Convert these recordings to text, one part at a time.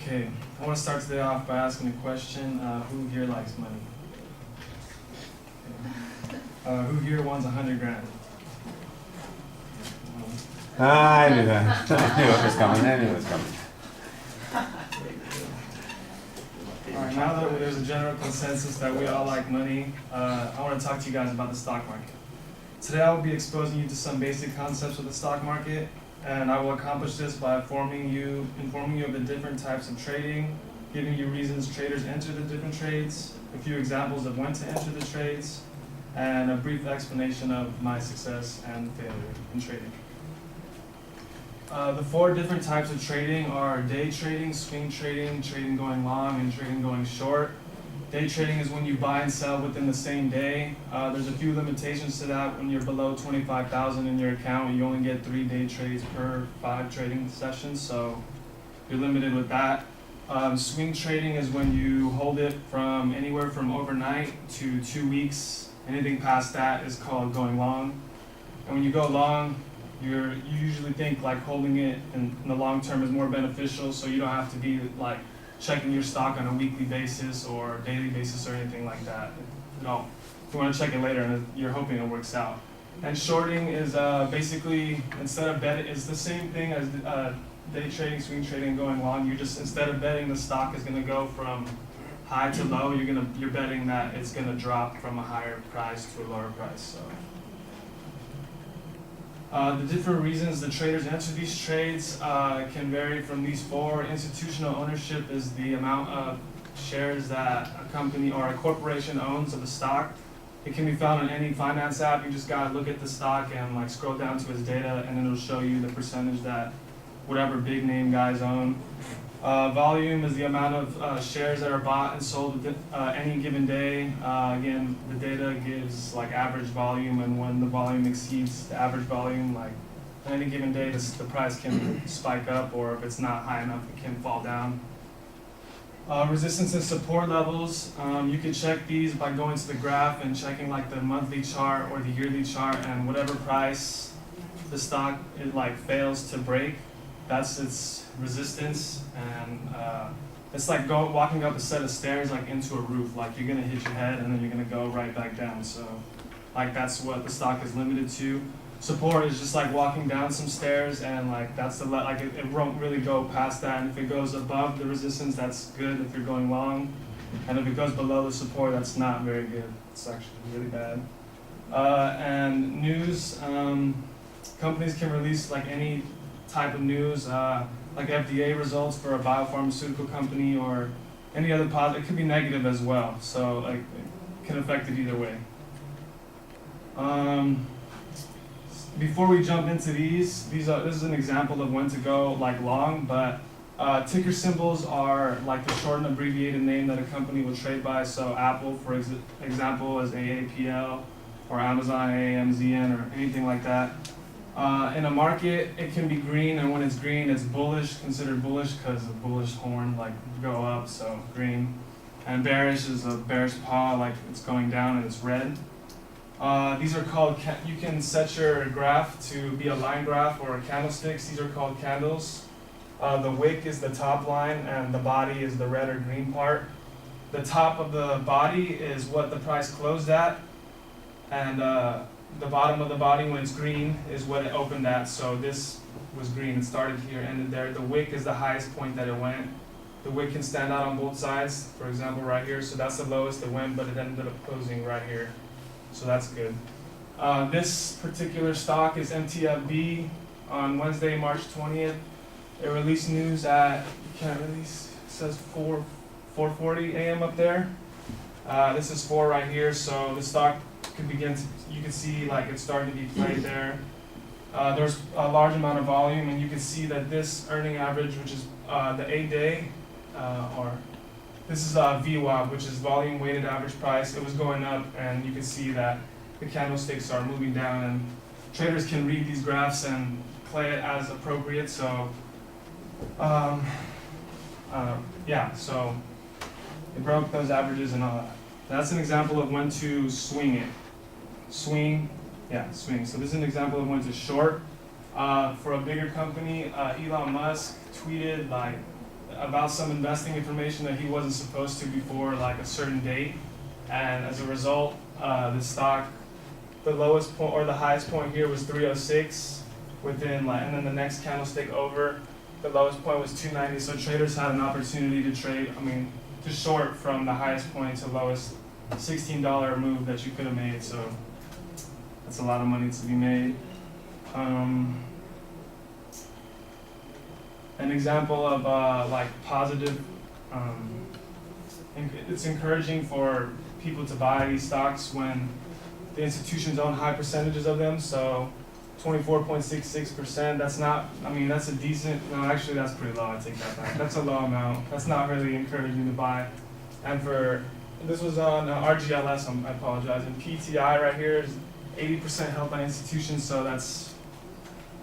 Okay, I want to start today off by asking a question. Who here likes money? Okay. Who here wants 100 grand? I knew that. I knew it was coming. I knew it was coming. All right, now that there's a general consensus that we all like money, I want to talk to you guys about the stock market. Today I will be exposing you to some basic concepts of the stock market, and I will accomplish this by informing you of the different types of trading, giving you reasons traders enter the different trades, a few examples of when to enter the trades, and a brief explanation of my success and failure in trading. The four different types of trading are day trading, swing trading, trading going long, and trading going short. Day trading is when you buy and sell within the same day. There's a few limitations to that. When you're below 25,000 in your account, you only get 3 day trades per 5 trading sessions, so you're limited with that. Swing trading is when you hold it from anywhere from overnight to 2 weeks. Anything past that is called going long. And when you go long, you usually think like holding it in the long term is more beneficial, so you don't have to be like checking your stock on a weekly basis or daily basis or anything like that. No, if you want to check it later and you're hoping it works out. And shorting is basically, instead of betting, it's the same thing as day trading, swing trading, going long. You just, instead of betting the stock is going to go from high to low, you're betting that it's going to drop from a higher price to a lower price. So. The different reasons the traders enter these trades can vary from these four. Institutional ownership is the amount of shares that a company or a corporation owns of a stock. It can be found on any finance app. You just gotta look at the stock and like scroll down to its data, and then it'll show you the percentage that whatever big name guys own. Volume is the amount of shares that are bought and sold any given day. Again, the data gives like average volume, and when the volume exceeds the average volume, like on any given day, the price can spike up, or if it's not high enough, it can fall down. Resistance and support levels, you can check these by going to the graph and checking like the monthly chart or the yearly chart, and whatever price the stock fails to break, that's its resistance. And it's like walking up a set of stairs like into a roof. Like you're gonna hit your head and then you're gonna go right back down. So like that's what the stock is limited to. Support is just like walking down some stairs, and like that's it won't really go past that. And if it goes above the resistance, that's good if you're going long. And if it goes below the support, that's not very good. It's actually really bad. And news, companies can release like any type of news, like FDA results for a biopharmaceutical company or any other positive. It could be negative as well, so like it can affect it either way. Before we jump into this is an example of when to go like long, but ticker symbols are like the short and abbreviated name that a company will trade by. So Apple, for example, is AAPL, or Amazon, AAMZN, or anything like that. In a market, it can be green, and when it's green, it's bullish, considered bullish because the bullish horn like go up, so green. And bearish is a bearish paw, like it's going down and it's red. These are called, you can set your graph to be a line graph or a candlesticks. These are called candles. The wick is the top line, and the body is the red or green part. The top of the body is what the price closed at, and the bottom of the body, when it's green, is what it opened at. So this was green, it started here, ended there. The wick is the highest point that it went. The wick can stand out on both sides, for example right here, so that's the lowest it went, but it ended up closing right here. So that's good. This particular stock is MTFB. On Wednesday, March 20th, it released news at, you can't release, it says 4:40 a.m. up there. This is 4 right here, so the stock could begin to, you can see like it's starting to be played there. There's a large amount of volume, and you can see that this earning average, which is the 8-day, or this is VWAP, which is volume weighted average price. It was going up, and you can see that the candlesticks are moving down, and traders can read these graphs and play it as appropriate. So, yeah, so it broke those averages and all that. That's an example of when to swing it. Swing. So this is an example of when to short. For a bigger company, Elon Musk tweeted like about some investing information that he wasn't supposed to before like a certain date, and as a result, the stock, the lowest point or the highest point here was 306 within like, and then the next candlestick over, the lowest point was 290. So traders had an opportunity to trade, to short from the highest point to lowest, $16 move that you could have made. So that's a lot of money to be made. An example of like positive, it's encouraging for people to buy these stocks when the institutions own high percentages of them. So 24.66%, that's not, that's a decent, no, actually that's pretty low, I take that back. That's a low amount. That's not really encouraging to buy. And this was on RGLS, I apologize, and PTI right here is 80% held by institutions, so that's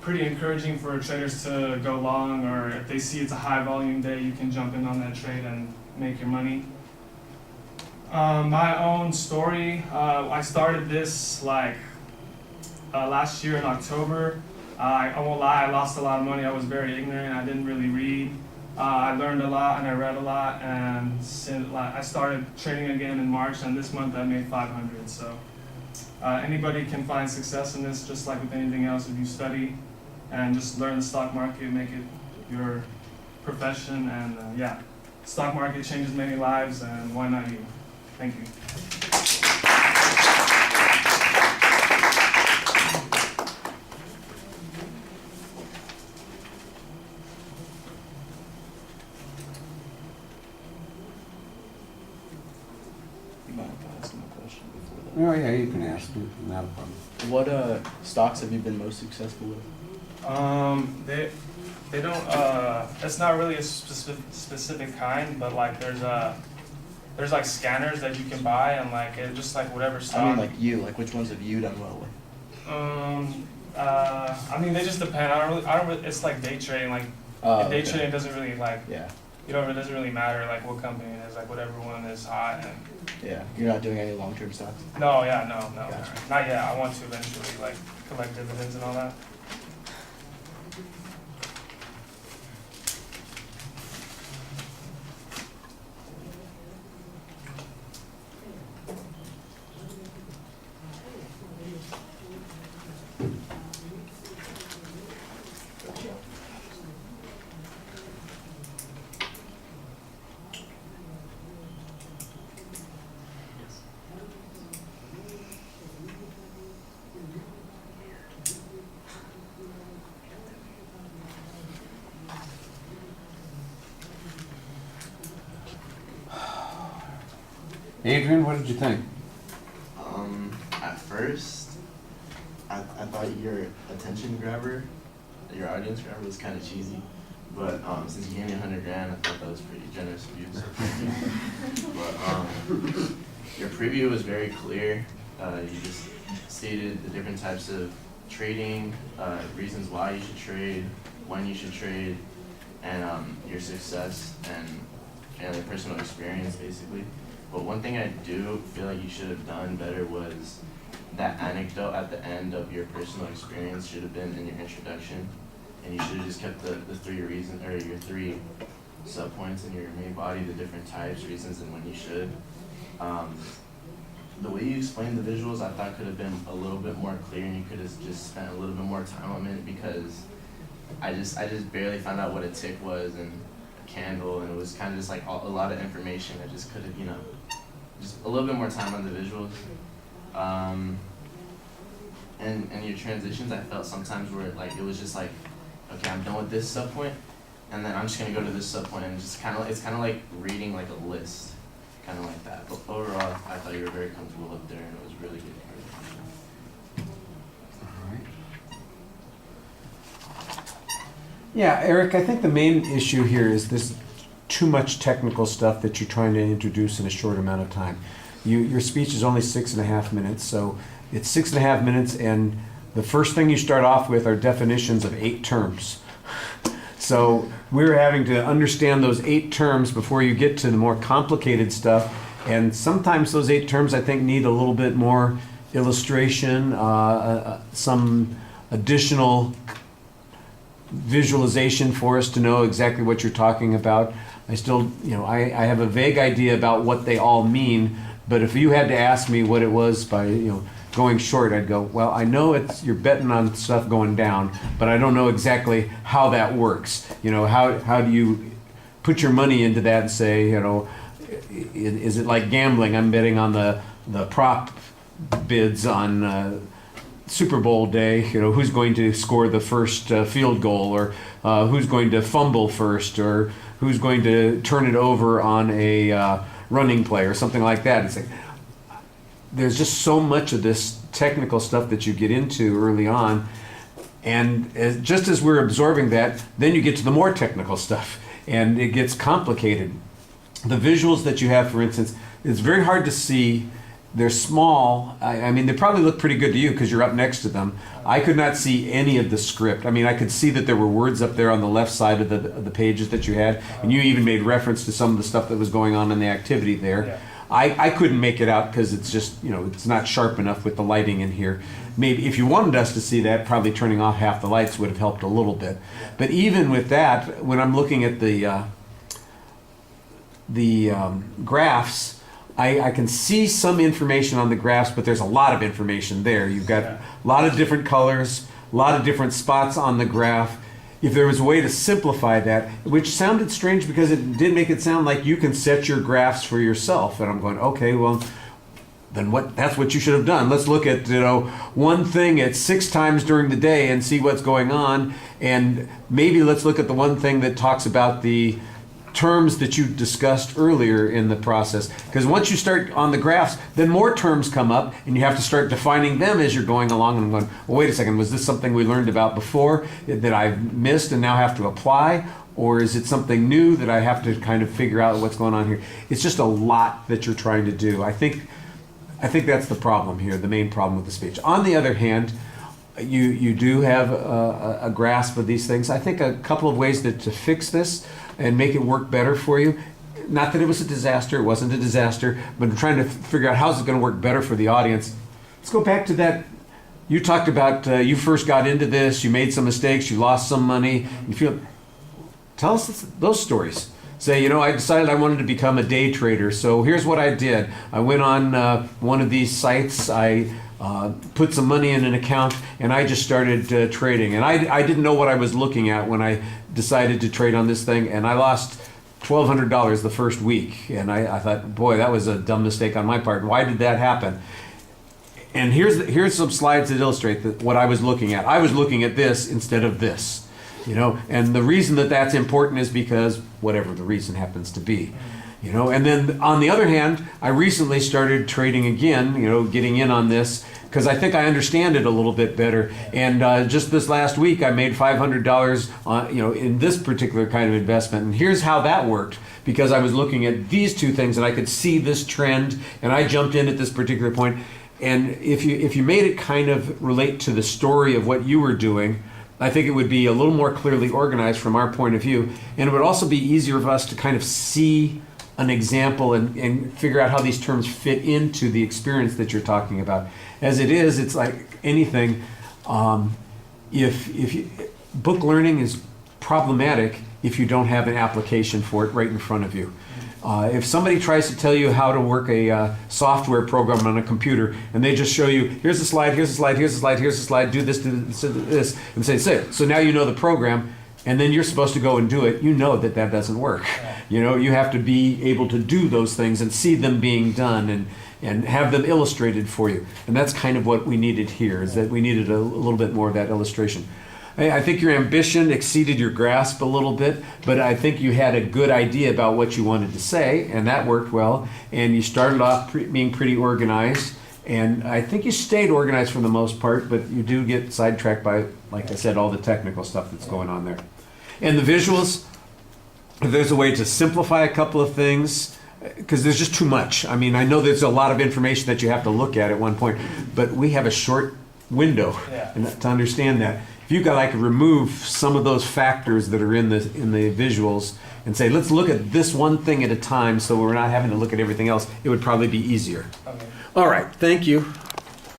pretty encouraging for traders to go long, or if they see it's a high volume day, you can jump in on that trade and make your money. My own story, I started this like last year in October. I won't lie, I lost a lot of money. I was very ignorant. I didn't really read. I learned a lot and I read a lot, and I started trading again in March, and this month I made 500. So anybody can find success in this, just like with anything else. If you study and just learn the stock market, make it your profession, and yeah, stock market changes many lives, and why not you? Thank you. Oh yeah, you can ask me, not a problem. What stocks have you been most successful with? They don't. It's not really a specific kind, but like there's like scanners that you can buy, and like it just like whatever stock. Like which ones have you done well with? They just depend. I don't really. It's like day trading. Like day trading doesn't really like. Yeah. It doesn't really matter like what company it is. Like whatever one is hot. And yeah. You're not doing any long-term stocks? No. Yeah. No. Gotcha. Not yet. I want to eventually like collect dividends and all that. Adrian, what did you think? At first, I thought your attention grabber, your audience grabber was kind of cheesy, but since you gave me $100 grand, I thought that was pretty generous of you, so thank you. But your preview was very clear. You just stated the different types of trading, reasons why you should trade, when you should trade, and your success and your personal experience, basically. But one thing I do feel like you should have done better was that anecdote at the end of your personal experience should have been in your introduction, and you should have just kept the three reasons, or your three subpoints in your main body, the different types, reasons, and when you should. The way you explained the visuals, I thought could have been a little bit more clear, and you could have just spent a little bit more time on it, because I just barely found out what a tick was and a candle, and it was kind of just like a lot of information. I just could have, just a little bit more time on the visuals. And your transitions, I felt sometimes where like it was just like, okay, I'm done with this sub point, and then I'm just gonna go to this sub point, and just it's kind of like reading like a list, kind of like that. But overall, I thought you were very comfortable up there, and it was really good. All right. Yeah, Eric, I think the main issue here is this too much technical stuff that you're trying to introduce in a short amount of time. Your speech is only 6.5 minutes, so it's 6.5 minutes, and the first thing you start off with are definitions of 8 terms. So we're having to understand those 8 terms before you get to the more complicated stuff, and sometimes those 8 terms I think need a little bit more illustration, some additional visualization for us to know exactly what you're talking about. I still, I have a vague idea about what they all mean, but if you had to ask me what it was by, going short, I'd go, well, I know you're betting on stuff going down, but I don't know exactly how that works. How do you put your money into that and say, is it like gambling? I'm betting on the prop bids on Super Bowl day, who's going to score the first field goal, or who's going to fumble first, or who's going to turn it over on a running play or something like that. It's like, there's just so much of this technical stuff that you get into early on, and just as we're absorbing that, then you get to the more technical stuff, and it gets complicated. The visuals that you have, for instance, it's very hard to see. They're small. I mean, they probably look pretty good to you because you're up next to them. I could not see any of the script. I mean, I could see that there were words up there on the left side of the pages that you had, and you even made reference to some of the stuff that was going on in the activity there. Yeah. I couldn't make it out because it's just, it's not sharp enough with the lighting in here. Maybe if you wanted us to see that, probably turning off half the lights would have helped a little bit. But even with that, when I'm looking at the graphs, I can see some information on the graphs, but there's a lot of information there. You've got a lot of different colors, a lot of different spots on the graph. If there was a way to simplify that, which sounded strange because it did make it sound like you can set your graphs for yourself. And I'm going, okay, well, then that's what you should have done. Let's look at, one thing at 6 times during the day and see what's going on. And maybe let's look at the one thing that talks about the terms that you discussed earlier in the process. Because once you start on the graphs, then more terms come up and you have to start defining them as you're going along. And I'm going, well, wait a second, was this something we learned about before that I've missed and now have to apply? Or is it something new that I have to kind of figure out what's going on here? It's just a lot that you're trying to do. I think that's the problem here, the main problem with the speech. On the other hand, you do have a grasp of these things. I think a couple of ways to fix this and make it work better for you. Not that it was a disaster, it wasn't a disaster, but I'm trying to figure out how's it going to work better for the audience. Let's go back to that. You talked about you first got into this, you made some mistakes, you lost some money. Tell us those stories. Say, I decided I wanted to become a day trader, so here's what I did. I went on one of these sites, I put some money in an account, and I just started trading. And I didn't know what I was looking at when I decided to trade on this thing, and I lost $1,200 the first week. And I thought, boy, that was a dumb mistake on my part. Why did that happen? And here's some slides that illustrate what I was looking at. I was looking at this instead of this, And the reason that that's important is because whatever the reason happens to be. And then on the other hand, I recently started trading again, getting in on this because I think I understand it a little bit better. And just this last week, I made $500 on, in this particular kind of investment. And here's how that worked, because I was looking at these two things and I could see this trend, and I jumped in at this particular point. And if you made it kind of relate to the story of what you were doing, I think it would be a little more clearly organized from our point of view. And it would also be easier for us to kind of see an example and figure out how these terms fit into the experience that you're talking about. As it is, it's like anything. Book learning is problematic if you don't have an application for it right in front of you. If somebody tries to tell you how to work a software program on a computer, and they just show you, here's a slide, here's a slide, here's a slide, here's a slide, do this, and say, so now you know the program, and then you're supposed to go and do it, that doesn't work. You have to be able to do those things and see them being done and have them illustrated for you. And that's kind of what we needed here, is that we needed a little bit more of that illustration. I think your ambition exceeded your grasp a little bit, but I think you had a good idea about what you wanted to say, and that worked well. And you started off being pretty organized, and I think you stayed organized for the most part, but you do get sidetracked by, like I said, all the technical stuff that's going on there. And the visuals, if there's a way to simplify a couple of things, because there's just too much. I mean, I know there's a lot of information that you have to look at one point, but we have a short window to understand that. If you could remove some of those factors that are in the visuals and say, let's look at this one thing at a time so we're not having to look at everything else, it would probably be easier. Okay. All right, thank you.